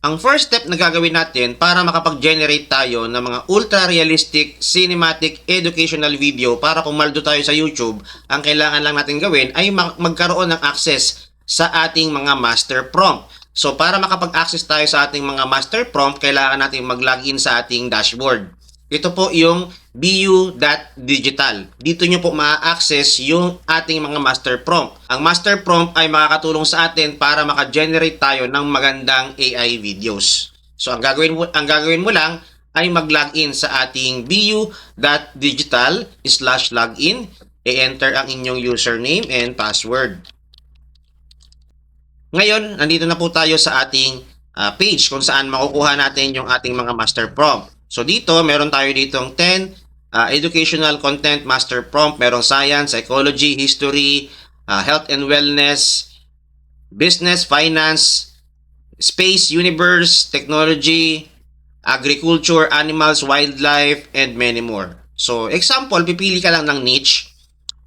Ang first step na gagawin natin para makapag-generate tayo ng mga ultra-realistic cinematic educational video para pumaldo tayo sa YouTube, ang kailangan lang natin gawin ay magkaroon ng access sa ating mga master prompt. So para makapag-access tayo sa ating mga master prompt, kailangan natin mag-login sa ating dashboard. Ito po yung bu.digital. Dito nyo po ma-access yung ating mga master prompt. Ang master prompt ay makakatulong sa atin para maka-generate tayo ng magandang AI videos. So ang gagawin mo lang ay mag-login sa ating bu.digital/login. I-enter ang inyong username and password. Ngayon, nandito na po tayo sa ating page kung saan makukuha natin yung ating mga master prompt. So dito, meron tayo ditong 10 educational content master prompt. Merong science, psychology, history, health and wellness, business, finance, space, universe, technology, agriculture, animals, wildlife, and many more. So example, pipili ka lang ng niche.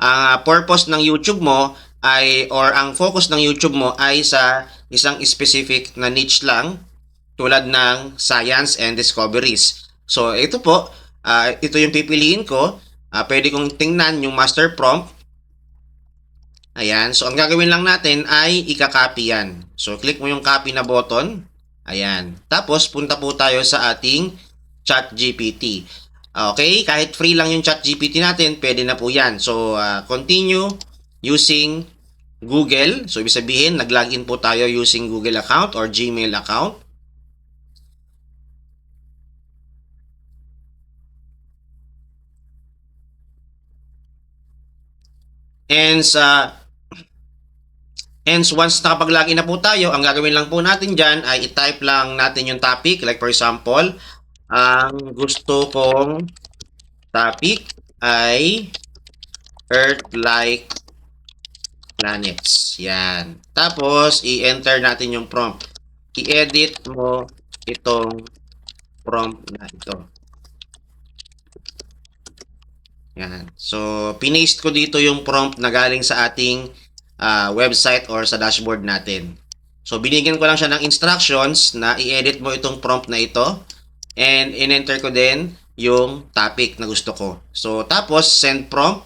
Ang purpose ng YouTube mo ay, or ang focus ng YouTube mo ay sa isang specific na niche lang, tulad ng science and discoveries. So ito po, ito yung pipiliin ko. Pwede kong tingnan yung master prompt. Ayan, so ang gagawin lang natin ay ika-copy yan. So click mo yung copy na button. Ayan, tapos punta po tayo sa ating ChatGPT. Okay, kahit free lang yung ChatGPT natin, pwede na po yan. So continue using Google. So ibig sabihin, nag-login po tayo using Google account or Gmail account. And once nakapag-login na po tayo, ang gagawin lang po natin dyan ay i-type lang natin yung topic. Like for example, ang gusto kong topic ay Earth-like planets. Yan. Tapos, i-enter natin yung prompt. I-edit mo itong prompt na ito. Yan. So, pinaste ko dito yung prompt na galing sa ating website or sa dashboard natin. So, binigyan ko lang siya ng instructions na i-edit mo itong prompt na ito. And in-enter ko din yung topic na gusto ko. So, tapos, send prompt.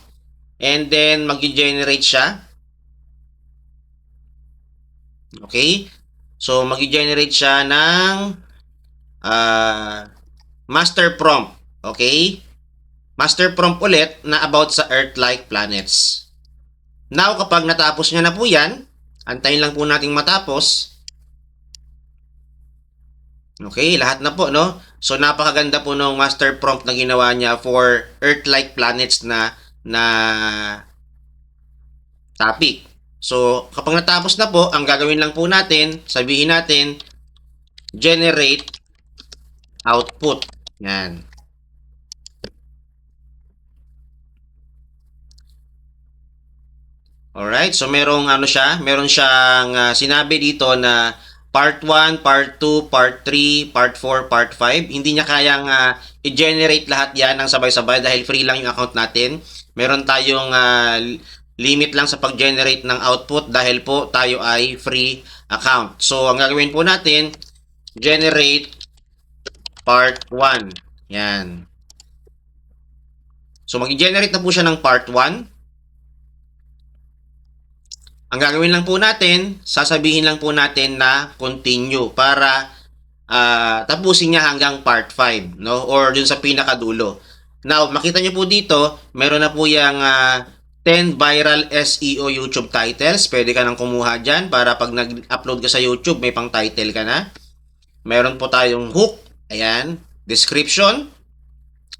And then, mag-generate siya. Okay? So, mag-generate siya ng master prompt. Okay? Master prompt ulit na about sa Earth-like planets. Now, kapag natapos niya na po yan, antayin lang po nating matapos. Okay, lahat na po, no? So, napakaganda po ng master prompt na ginawa niya for Earth-like planets na topic. So, kapag natapos na po, ang gagawin lang po natin, sabihin natin, generate output. Yan. Alright, so meron siyang sinabi dito na part 1, part 2, part 3, part 4, part 5. Hindi niya kayang i-generate lahat yan ng sabay-sabay dahil free lang yung account natin. Meron tayong limit lang sa pag-generate ng output dahil po tayo ay free account. So, ang gagawin po natin, generate part 1. Yan. So, mag-generate na po siya ng part 1. Ang gagawin lang po natin, sasabihin lang po natin na continue para tapusin niya hanggang part 5, no? Or dun sa pinakadulo. Now, makita niyo po dito, meron na po yung 10 viral SEO YouTube titles. Pwede ka nang kumuha dyan para pag nag-upload ka sa YouTube, may pang title ka na. Meron po tayong hook, ayan, description,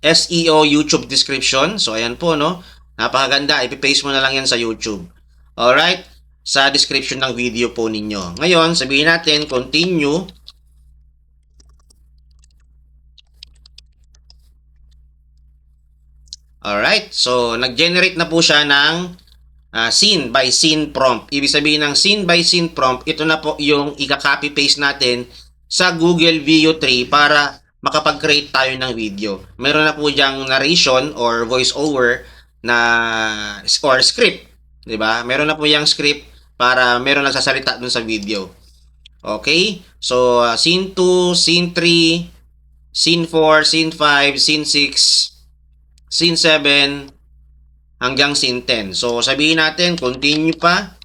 SEO YouTube description. So, ayan po, no? Napakaganda, ipipaste mo na lang yan sa YouTube. Alright? Sa description ng video po ninyo. Ngayon, sabihin natin, continue. Alright, so nag-generate na po siya ng scene by scene prompt. Ibig sabihin ng scene by scene prompt, ito na po yung ika-copy paste natin sa Google Veo 3 para makapag-create tayo ng video. Meron na po diyang narration or voice over na or script, 'di ba? Meron na po yung script para meron nagsasalita dun sa video. Okay? So, scene 2, scene 3, scene 4, scene 5, scene 6, scene 7, hanggang scene 10. So, sabihin natin, continue pa.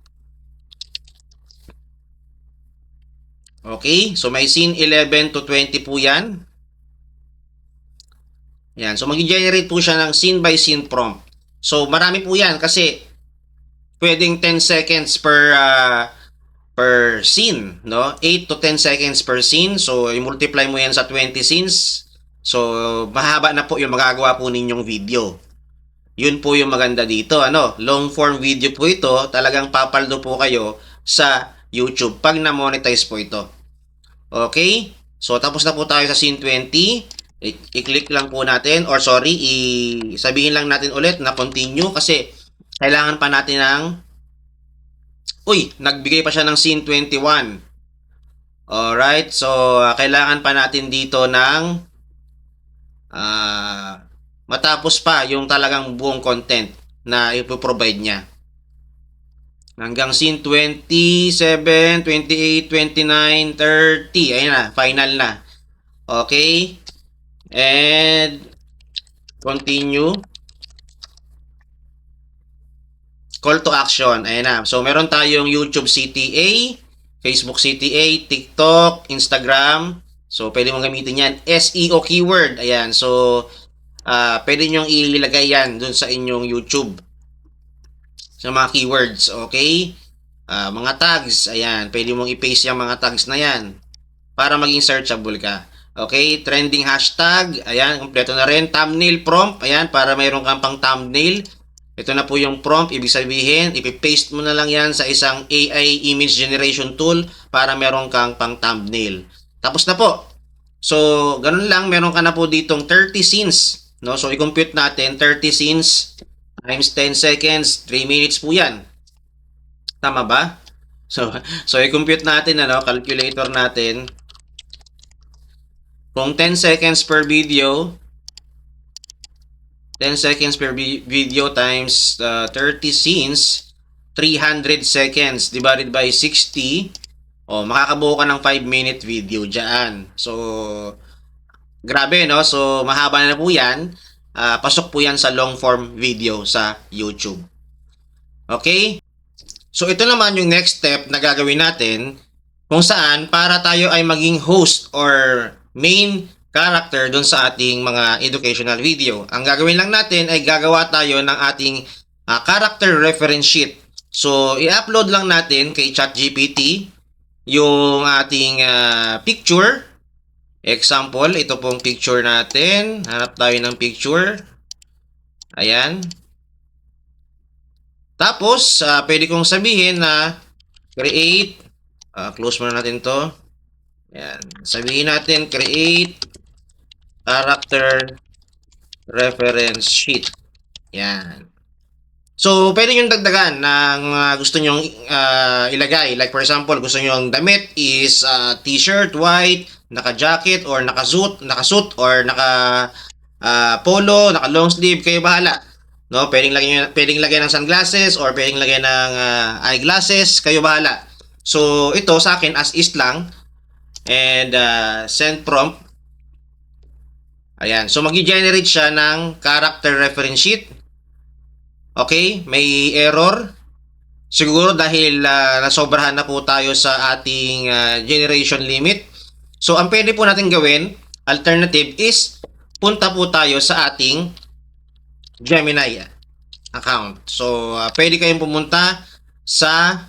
Okay? So, may scene 11 to 20 po yan. Yan. So, mag-generate po siya ng scene by scene prompt. So, marami po yan kasi pwedeng 10 seconds per scene, no? 8 to 10 seconds per scene. So, i-multiply mo yan sa 20 scenes. So, mahaba na po yung magagawa po ninyong video. Yun po yung maganda dito, ano? Long form video po ito. Talagang papaldo po kayo sa YouTube pag na-monetize po ito. Okay? So, tapos na po tayo sa scene 20. I-click lang po natin, or sorry, sabihin lang natin ulit na continue kasi kailangan pa natin ng nagbigay pa siya ng scene 21. Alright, so kailangan pa natin dito ng matapos pa yung talagang buong content na ipoprovide niya. Hanggang scene 27, 28, 29, 30. Ayun na, final na. Okay? And continue. Call to action. Ayan na. So, meron tayong YouTube CTA, Facebook CTA, TikTok, Instagram. So, pwede mong gamitin yan. SEO keyword. Ayan. So, pwede nyong ilagay yan dun sa inyong YouTube. Sa mga keywords. Okay? Mga tags. Ayan. Pwede mong i-paste yung mga tags na yan para maging searchable ka. Okay? Trending hashtag. Ayan. Kompleto na rin. Thumbnail prompt. Ayan. Para mayroon kang pang thumbnail. Ito na po yung prompt. Ibig sabihin, ipipaste mo na lang yan sa isang AI image generation tool para meron kang pang thumbnail. Tapos na po. So, ganun lang. Meron ka na po ditong 30 scenes. No? So, i-compute natin. 30 scenes times 10 seconds. 3 minutes po yan. Tama ba? So i-compute natin, calculator natin. Kung 10 seconds per video, 10 seconds per video times 30 scenes, 300 seconds divided by 60, makakabuo ka ng 5-minute video dyan. So, grabe, no? So, mahaba na po yan. Pasok po yan sa long form video sa YouTube. Okay? So, ito naman yung next step na gagawin natin kung saan para tayo ay maging host or main character dun sa ating mga educational video. Ang gagawin lang natin ay gagawa tayo ng ating character reference sheet. So, i-upload lang natin kay ChatGPT yung ating picture. Example, ito pong picture natin. Hanap tayo ng picture. Ayan. Tapos, pwede kong sabihin na create, close muna natin to. Ayan. Sabihin natin, create character reference sheet. Ayan. So, pwede nyo dagdagan ng gusto nyong ilagay. Like for example, gusto nyo ang damit is t-shirt, white, naka-jacket, or naka-suit, or naka-polo, naka-long sleeve, kayo bahala. No, pwedeng lagyan ng sunglasses or pwedeng lagyan ng eyeglasses, kayo bahala. So, ito sa akin as is lang. And send prompt. Ayan. So, mag-generate siya ng character reference sheet. Okay? May error. Siguro dahil nasobrahan na po tayo sa ating generation limit. So, ang pwede po natin gawin, alternative is, punta po tayo sa ating Gemini account. So, pwede kayong pumunta sa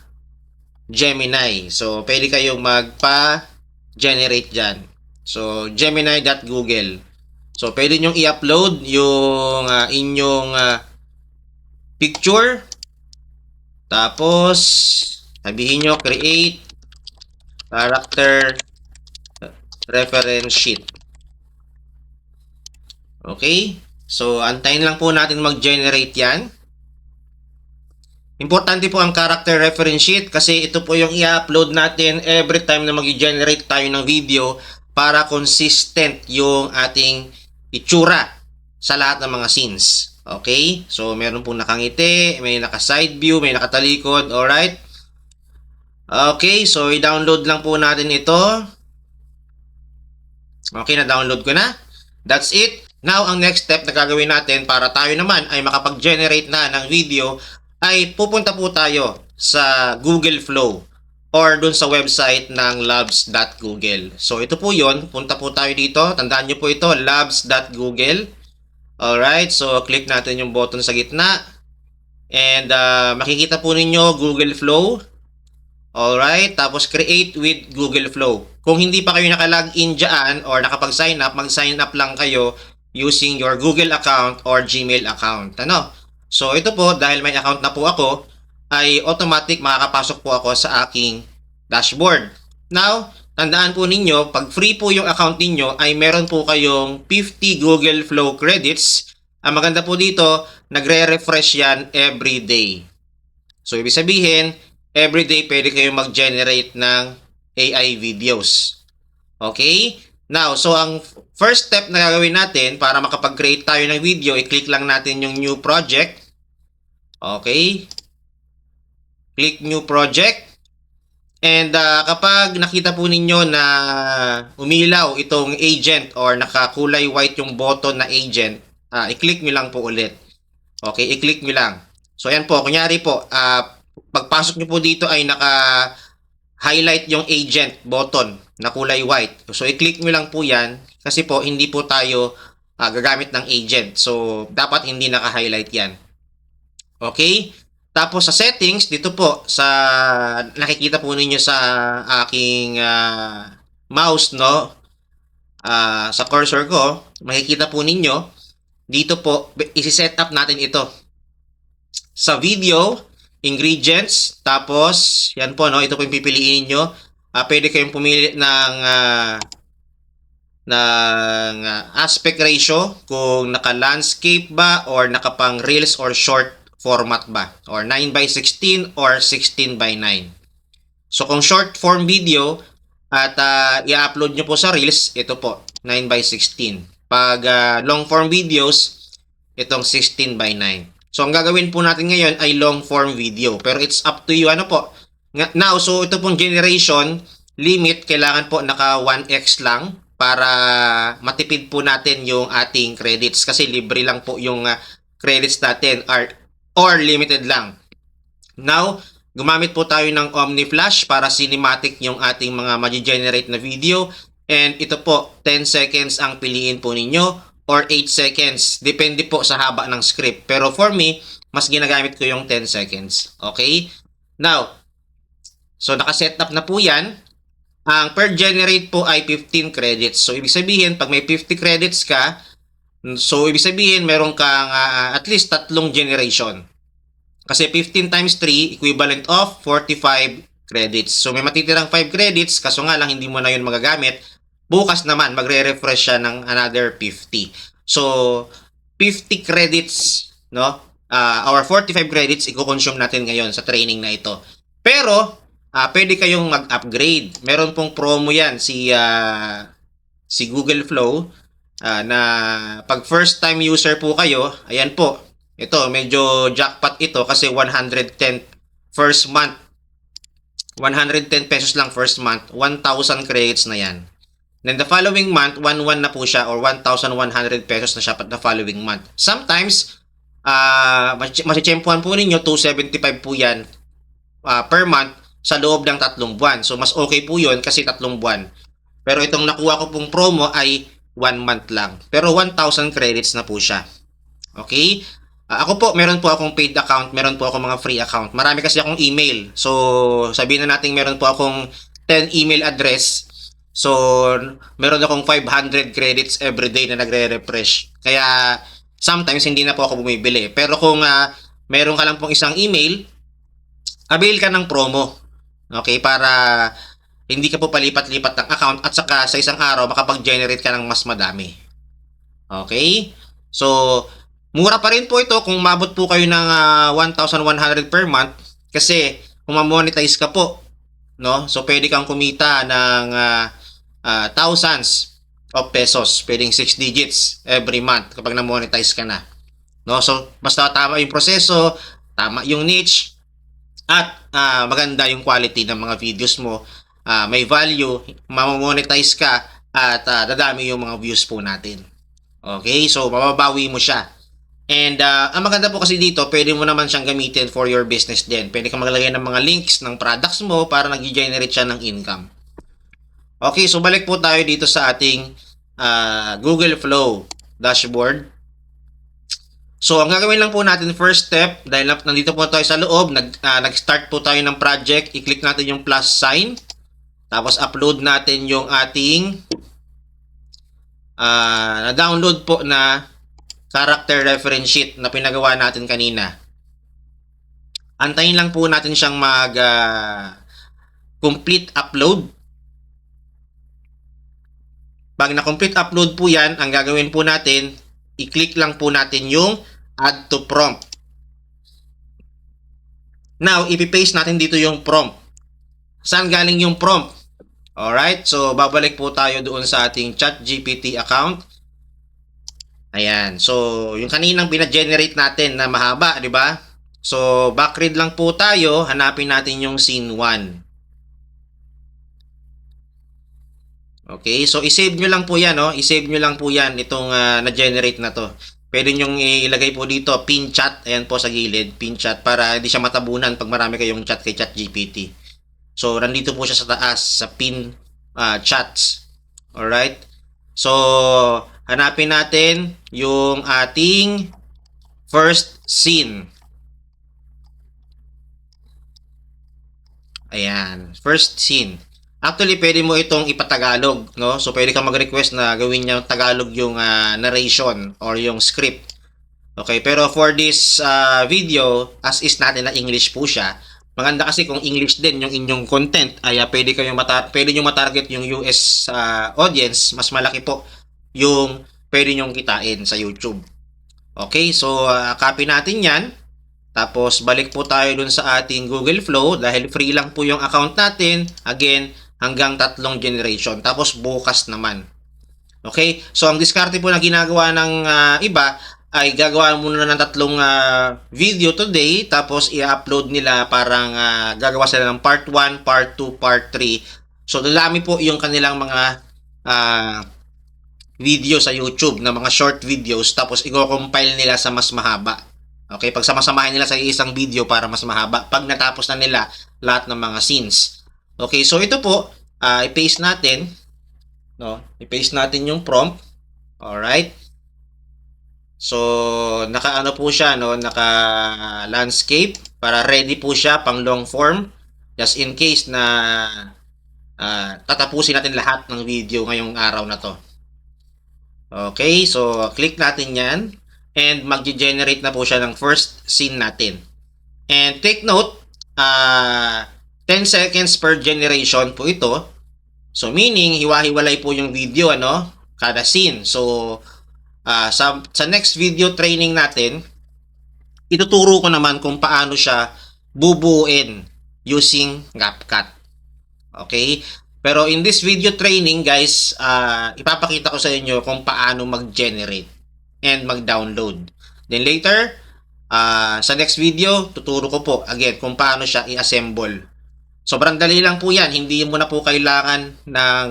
Gemini. So, pwede kayong magpa-generate dyan. So, gemini.google. So, pwede nyong i-upload yung inyong picture. Tapos, sabihin nyo, create character reference sheet. Okay? So, antayin lang po natin mag-generate yan. Importante po ang character reference sheet kasi ito po yung i-upload natin every time na mag-generate tayo ng video para consistent yung ating itsura sa lahat ng mga scenes. Okay? So, meron pong nakangiti, may naka-side view, may nakatalikod, alright? Okay, so i-download lang po natin ito. Okay, na-download ko na. That's it. Now, ang next step na gagawin natin para tayo naman ay makapag-generate na ng video ay pupunta po tayo sa Google Flow or dun sa website ng labs.google. So, ito po yon. Punta po tayo dito. Tandaan nyo po ito, labs.google. Alright, so click natin yung button sa gitna. And makikita po ninyo Google Flow. Alright, tapos create with Google Flow. Kung hindi pa kayo nakalogin dyan or nakapag-sign up, mag-sign up lang kayo using your Google account or Gmail account. Ano? So ito po, dahil may account na po ako, ay automatic makakapasok po ako sa aking dashboard. Now, tandaan po ninyo, pag free po yung account ninyo, ay meron po kayong 50 Google Flow credits. Ang maganda po dito, nagre-refresh yan every day. So, ibig sabihin, everyday pwede kayong mag-generate ng AI videos. Okay? Now, so ang first step na gagawin natin para makapag-create tayo ng video, i-click lang natin yung new project. Okay? Click new project. And kapag nakita po ninyo na umilaw itong agent or nakakulay white yung button na agent, i-click nyo lang po ulit. Okay? I-click nyo lang. So, ayan po. Kunyari po, pagpasok nyo po dito ay naka-highlight yung agent button na kulay white. So, i-click nyo lang po yan kasi po hindi po tayo gagamit ng agent. So, dapat hindi naka-highlight yan. Okay? Tapos sa settings, dito po, sa nakikita po ninyo sa aking mouse, no? Sa cursor ko, makikita po ninyo, dito po, isi-set up natin ito. Sa video, ingredients, tapos, yan po, no? Ito po yung pipiliin nyo. Pwede kayong pumili ng aspect ratio, kung naka-landscape ba, or nakapang reels or short format ba, or 9:16 or 16:9. So kung short form video at i-upload nyo po sa reels, ito po 9:16. Pag long form videos, itong 16:9. So ang gagawin po natin ngayon ay long form video, pero it's up to you. Ano po, now, so ito pong generation limit, kailangan po naka 1x lang para matipid po natin yung ating credits kasi libre lang po yung credits natin or limited lang. Now, gumamit po tayo ng OmniFlash para cinematic yung ating mga ma-generate na video. And ito po, 10 seconds ang piliin po ninyo or 8 seconds. Depende po sa haba ng script. Pero for me, mas ginagamit ko yung 10 seconds. Okay? Now, so nakaset up na po yan. Ang per generate po ay 15 credits. So, ibig sabihin, pag may 50 credits ka, so, ibig sabihin, meron kang at least 3 generation. Kasi 15 times 3, equivalent of 45 credits. So, may matitirang 5 credits, kaso nga lang, hindi mo na yun magagamit. Bukas naman, magre-refresh siya ng another 50. So, 50 credits, no? Or 45 credits, i-consume natin ngayon sa training na ito. Pero, pwede kayong mag-upgrade. Meron pong promo yan, si Google Flow, na pag first time user po kayo, ayan po, ito medyo jackpot ito kasi 110 first month, 110 pesos lang first month, 1,000 credits na yan. Then the following month, 1,1 na po siya or 1,100 pesos na siya the following month. Sometimes, masitsempuhan po ninyo, 275 po yan per month sa loob ng 3 buwan. So, mas okay po yun kasi 3 buwan. Pero itong nakuha ko pong promo ay 1 month lang. Pero 1,000 credits na po siya. Okay? Ako po, meron po akong paid account, meron po akong mga free account. Marami kasi akong email. So, sabihin na natin meron po akong 10 email address. So, meron akong 500 credits every day na nagre-refresh. Kaya, sometimes hindi na po ako bumibili. Pero kung meron ka lang pong isang email, avail ka ng promo. Okay? Para hindi ka po palipat-lipat ng account at saka sa isang araw makapag-generate ka ng mas madami. Okay? So, mura pa rin po ito kung mabot po kayo ng 1,100 per month kasi kung ma-monetize ka po, no? So, pwede kang kumita ng thousands of pesos. Pwedeng 6 digits every month kapag na-monetize ka na. No? So, basta tama yung proseso, tama yung niche, at maganda yung quality ng mga videos mo, may value, mamonetize ka, at dadami yung mga views po natin. Okay, so mababawi mo siya. And ang maganda po kasi dito, pwede mo naman siyang gamitin for your business din. Pwede kang maglagay ng mga links ng products mo para nag-generate siya ng income. Okay, so balik po tayo dito sa ating Google Flow dashboard. So, ang gagawin lang po natin first step, dahil nandito po tayo sa loob, nag-start po tayo ng project, i-click natin yung plus sign, tapos upload natin yung ating na-download po na character reference sheet na pinagawa natin kanina. Antayin lang po natin siyang complete upload. Pag na-complete upload po yan, ang gagawin po natin, i-click lang po natin yung add to prompt. Now, ipipaste natin dito yung prompt. Saan galing yung prompt? Alright, so babalik po tayo doon sa ating ChatGPT account. Ayan, so yung kaninang bina-generate natin na mahaba, di ba? So, backread lang po tayo, hanapin natin yung scene 1. Okay, so i-save nyo lang po yan, no? I-save nyo lang po yan, itong na-generate na to. Pwede nyo ilagay po dito, pin chat, ayan po sa gilid, pin chat, para hindi siya matabunan pag marami kayong chat kay ChatGPT. So, nandito po siya sa taas, sa pin chats. Alright? So, hanapin natin yung ating first scene. Ayan, first scene. Actually, pwede mo itong ipatagalog, no? So, pwede kang mag-request na gawin niya Tagalog yung narration or yung script. Okay, pero for this video, as is natin na English po siya. Maganda kasi kung English din yung inyong content, ay pwede nyo matarget yung US audience, mas malaki po yung pwede nyong kitain sa YouTube. Okay, so copy natin yan. Tapos, balik po tayo dun sa ating Google Flow dahil free lang po yung account natin. Again, hanggang 3 generation. Tapos, bukas naman. Okay? So, ang diskarte po na ginagawa ng iba ay gagawa muna ng 3 video today. Tapos, i-upload nila parang gagawa sila ng part 1, part 2, part 3. So, dalami po yung kanilang mga video sa YouTube na mga short videos. Tapos, i-compile nila sa mas mahaba. Okay, pag samasamahin nila sa isang video para mas mahaba pag natapos na nila lahat ng mga scenes. Okay, so ito po, i-paste natin, no? I-paste natin yung prompt. All right? So, naka-ano po siya, no? Naka-landscape para ready po siya pang long form. Just in case na tatapusin natin lahat ng video ngayong araw na to. Okay, so click natin 'yan. And mag-generate na po siya ng first scene natin. And take note, 10 seconds per generation po ito. So meaning, hiwa-hiwalay po yung video, ano, kada scene. So, sa next video training natin, ituturo ko naman kung paano siya bubuuin using CapCut. Okay? Pero in this video training, guys, ipapakita ko sa inyo kung paano mag-generate and mag-download. Then later, sa next video, tuturo ko po again kung paano siya i-assemble. Sobrang dali lang po yan. Hindi mo na po kailangan ng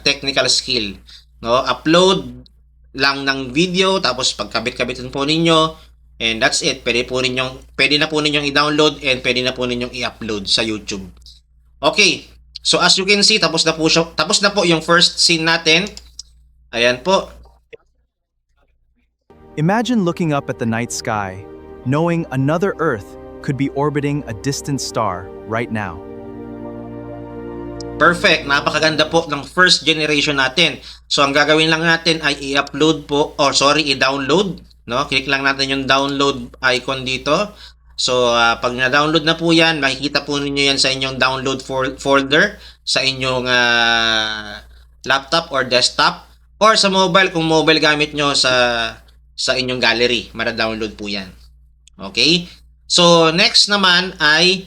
technical skill. No? Upload lang ng video, tapos pagkabit-kabitin po ninyo, and that's it. Pwede na po ninyong i-download and pwede na po ninyong i-upload sa YouTube. Okay. So as you can see, tapos na po yung first scene natin. Ayan po. Imagine looking up at the night sky, knowing another Earth could be orbiting a distant star right now. Perfect. Napakaganda po ng first generation natin. So, ang gagawin lang natin ay i-upload po, i-download. No? Click lang natin yung download icon dito. So, pag na-download na po yan, makikita po ninyo yan sa inyong download folder, sa inyong laptop or desktop, or sa mobile, kung mobile gamit nyo sa inyong gallery. Mara-download po yan. Okay? So, next naman ay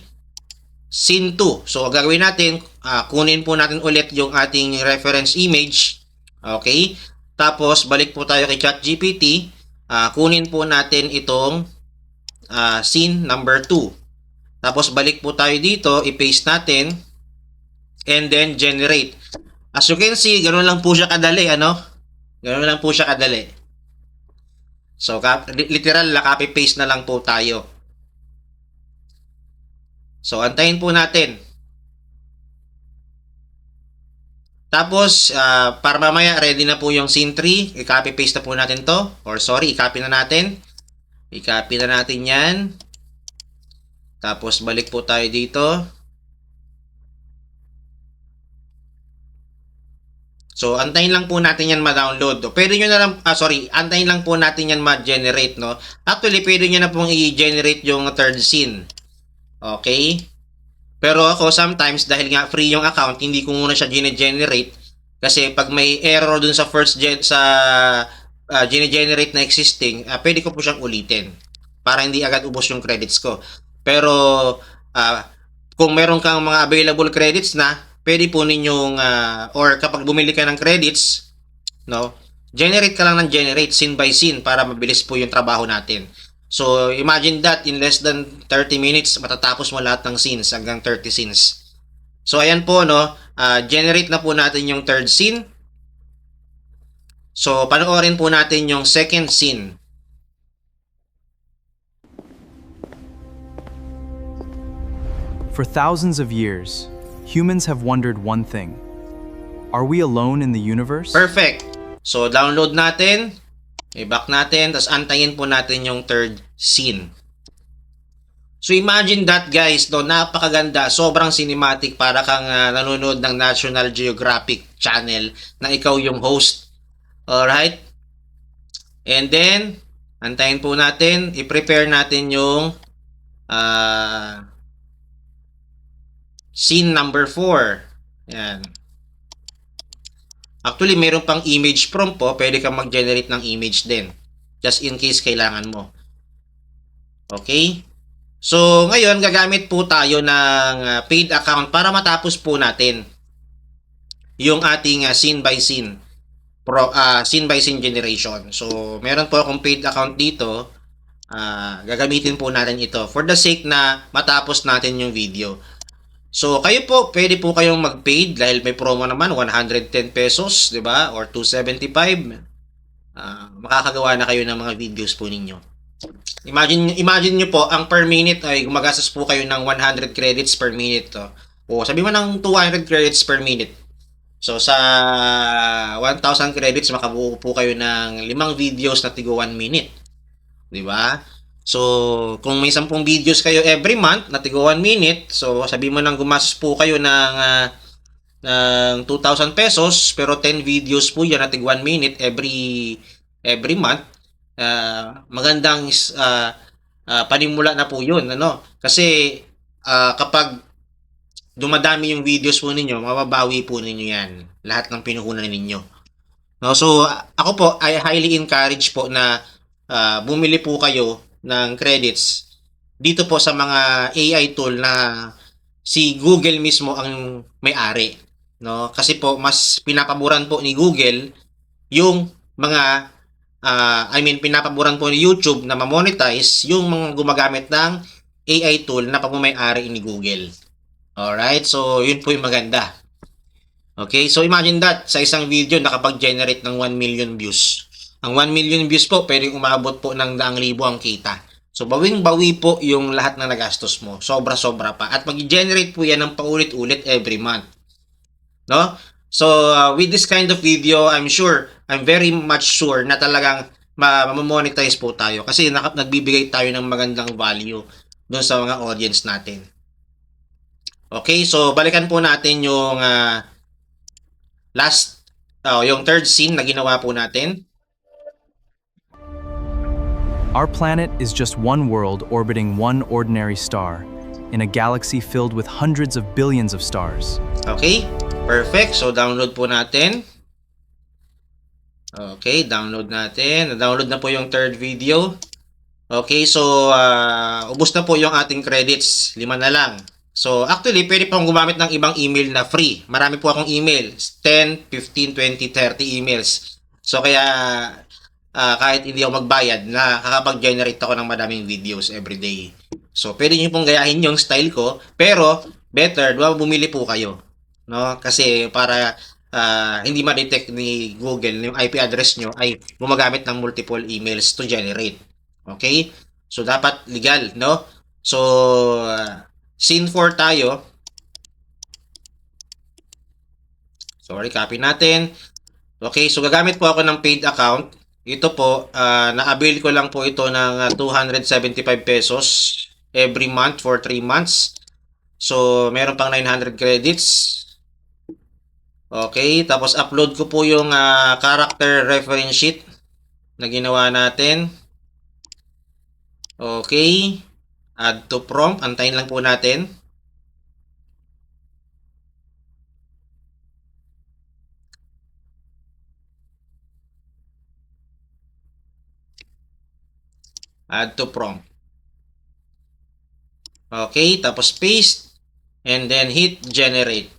scene 2. So, ang gagawin natin, kunin po natin ulit yung ating reference image. Okay? Tapos, balik po tayo kay ChatGPT. Kunin po natin itong scene number 2. Tapos balik po tayo dito, i-paste natin, and then generate. As you can see, ganoon lang po siya kadali, ano? Ganoon lang po siya kadali. So, literal, copy-paste na lang po tayo. So, antayin po natin. Tapos, para mamaya, ready na po yung scene 3. I-copy-paste na po natin to. Or sorry, i-copy na natin. I-copy na natin yan. Tapos, balik po tayo dito. So, antayin lang po natin yan ma-download. Pwede nyo na lang, antayin lang po natin yan ma-generate, no? Actually, pwede nyo na pong i-generate yung third scene. Okay? Pero ako, sometimes, dahil nga free yung account, hindi ko muna siya gine-generate. Kasi pag may error dun sa gine-generate na existing, pwede ko po siyang ulitin. Para hindi agad ubos yung credits ko. Pero, kung meron kang mga available credits na, pwede po ninyong, or kapag bumili ka ng credits, no, generate ka lang ng generate scene by scene para mabilis po yung trabaho natin. So, imagine that in less than 30 minutes, matatapos mo lahat ng scenes hanggang 30 scenes. So, ayan po, no, generate na po natin yung third scene. So, panoorin po natin yung second scene. For thousands of years, humans have wondered one thing. Are we alone in the universe? Perfect. So, download natin. I-back natin. Tapos, antayin po natin yung third scene. So, imagine that, guys. No, napakaganda. Sobrang cinematic. Para kang nanonood ng National Geographic channel na ikaw yung host. Alright? And then, antayin po natin. I-prepare natin yung scene number 4. Yan. Actually, meron pang image prompt po. Pwede kang mag-generate ng image din. Just in case kailangan mo. Okay? So, ngayon, gagamit po tayo ng paid account para matapos po natin yung ating scene by scene generation. So, meron po akong paid account dito. Gagamitin po natin ito for the sake na matapos natin yung video. So, kayo po, pwede po kayong mag-paid dahil may promo naman, 110 pesos, di ba? Or 275. Makakagawa na kayo ng mga videos po ninyo. Imagine nyo po, ang per minute ay gumagastos po kayo ng 100 credits per minute. O sabi mo ng 200 credits per minute. So, sa 1,000 credits, makabuo po kayo ng 5 videos na tigo 1 minute. Di ba? So, kung may 10 videos kayo every month na tigo 1 minute, so sabi mo nang gumastos po kayo ng 2,000 pesos, pero 10 videos po yan na tigo 1 minute every month, magandang panimula na po yun. Ano? Kasi kapag dumadami yung videos po ninyo, mababawi po ninyo yan. Lahat ng pinuhunan ninyo. No? So, ako po, I highly encourage po na bumili po kayo ng credits dito po sa mga AI tool na si Google mismo ang may-ari, no? Kasi po mas pinapaboran po ni Google yung mga pinapaboran po ni YouTube na ma-monetize yung mga gumagamit ng AI tool na pagmamay-ari ni Google. Alright, so yun po yung maganda. Okay, so imagine that sa isang video nakapag-generate ng 1 million views. Ang 1 million views po, pwedeng umabot po ng 100,000 ang kita. So, bawing-bawi po yung lahat ng nagastos mo. Sobra-sobra pa. At mag-generate po yan ng paulit-ulit every month. No? So, with this kind of video, I'm very much sure na talagang ma-monetize po tayo. Kasi nagbibigay tayo ng magandang value doon sa mga audience natin. Okay, so balikan po natin yung yung third scene na ginawa po natin. Our planet is just one world orbiting one ordinary star in a galaxy filled with hundreds of billions of stars. Okay, perfect. So, download po natin. Okay, download natin. Download na po yung third video. Okay, so, ubos na po yung ating credits. 5 na lang. So, actually, pwede pong gumamit ng ibang email na free. Marami po akong email. 10, 15, 20, 30 emails. So, kaya kahit hindi ako magbayad, nakakapag-generate ako ng madaming videos everyday. So, pwede nyo pong gayahin yung style ko, pero better, bumili po kayo. No? Kasi para hindi ma-detect ni Google yung IP address nyo ay gumagamit ng multiple emails to generate. Okay? So, dapat legal, no? So, scene 4 tayo. Sorry, copy natin. Okay, so gagamit po ako ng paid account. Ito po, na-avail ko lang po ito ng 275 pesos every month for 3 months. So, meron pang 900 credits. Okay, tapos upload ko po yung character reference sheet na ginawa natin. Okay, add to prompt. Antayin lang po natin. Add to prompt. Okay, tapos paste and then hit generate.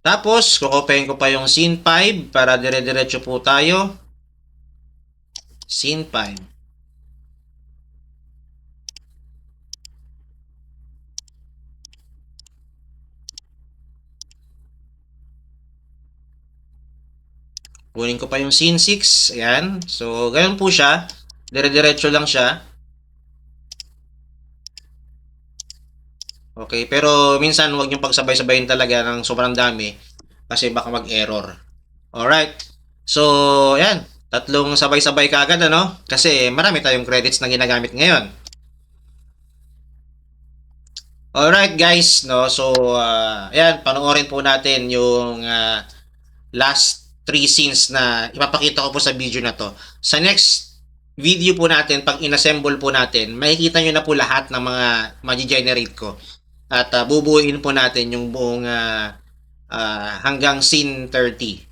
Tapos, kukopihin ko pa yung scene 5 para dire-diretso po tayo. Scene 5. Kunin ko pa yung scene 6. Ayan. So, ganun po siya. Dire-diretso lang siya. Okay, pero minsan huwag niyong pagsabay-sabayin talaga ng sobrang dami kasi baka mag-error. Alright. So, ayan. Tatlong sabay-sabay kaagad, ano? Kasi marami tayong credits na ginagamit ngayon. Alright, guys. No? So, ayan. Panoorin po natin yung last 3 scenes na ipapakita ko po sa video na to. Sa next video po natin, pag inassemble po natin, makikita nyo na po lahat ng mga ma-generate ko. At bubuuin po natin yung buong hanggang scene 30.